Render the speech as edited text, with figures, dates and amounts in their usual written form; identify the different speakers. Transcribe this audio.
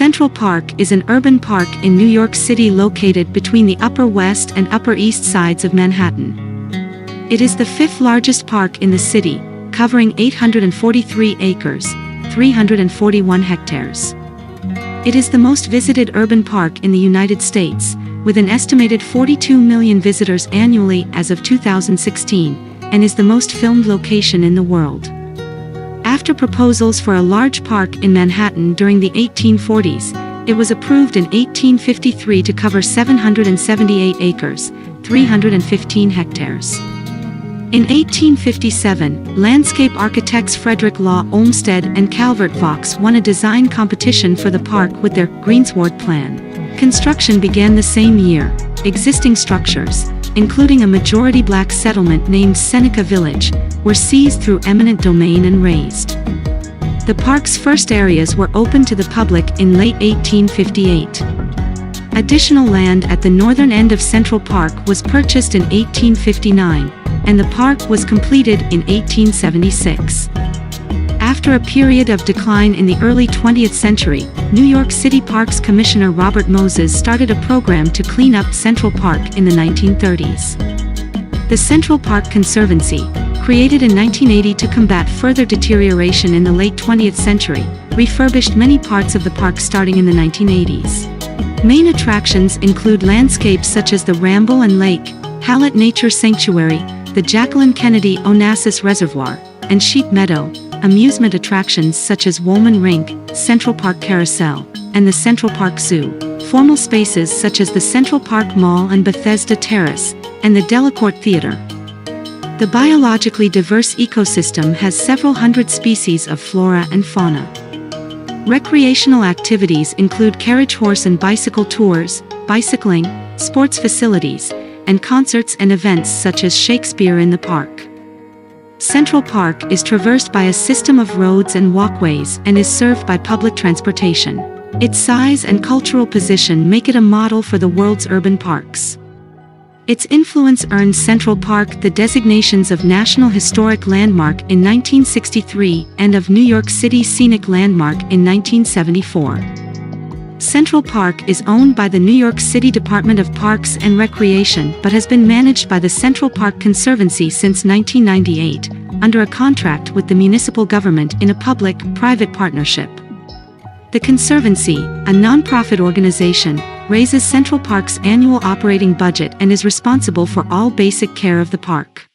Speaker 1: Central Park is an urban park in New York City located between the Upper West and Upper East sides of Manhattan. It is the fifth largest park in the city, covering 843 acres, 341 hectares. It is the most visited urban park in the United States, with an estimated 42 million visitors annually as of 2016, and is the most filmed location in the world. After proposals for a large park in Manhattan during the 1840s, it was approved in 1853 to cover 778 acres, 315 hectares. In 1857, landscape architects Frederick, Olmsted, and Calvert Vaux won a design competition for the park with their Greensward Plan. Construction began the same year. Existing structures, including a majority black settlement named Seneca Village, were seized through eminent domain and razed. The park's first areas were opened to the public in late 1858. Additional land at the northern end of Central Park was purchased in 1859, and the park was completed in 1876. After a period of decline in the early 20th century, New York City Parks Commissioner Robert Moses started a program to clean up Central Park in the 1930s. The Central Park Conservancy, created in 1980 to combat further deterioration in the late 20th century, refurbished many parts of the park starting in the 1980s. Main attractions include landscapes such as the Ramble and Lake, Hallett Nature Sanctuary, the Jacqueline Kennedy Onassis Reservoir, and Sheep Meadow, amusement attractions such as Woolman Rink, Central Park Carousel, and the Central Park Zoo, formal spaces such as the Central Park Mall and Bethesda Terrace, and the Delacorte Theater. The biologically diverse ecosystem has several hundred species of flora and fauna. Recreational activities include carriage horse and bicycle tours, bicycling, sports facilities, and concerts and events such as Shakespeare in the Park. Central Park is traversed by a system of roads and walkways and is served by public transportation. Its size and cultural position make it a model for the world's urban parks. Its influence earned Central Park the designations of National Historic Landmark in 1963 and of New York City Scenic Landmark in 1974. Central Park is owned by the New York City Department of Parks and Recreation but has been managed by the Central Park Conservancy since 1998, under a contract with the municipal government in a public-private partnership. The Conservancy, a nonprofit organization, raises Central Park's annual operating budget and is responsible for all basic care of the park.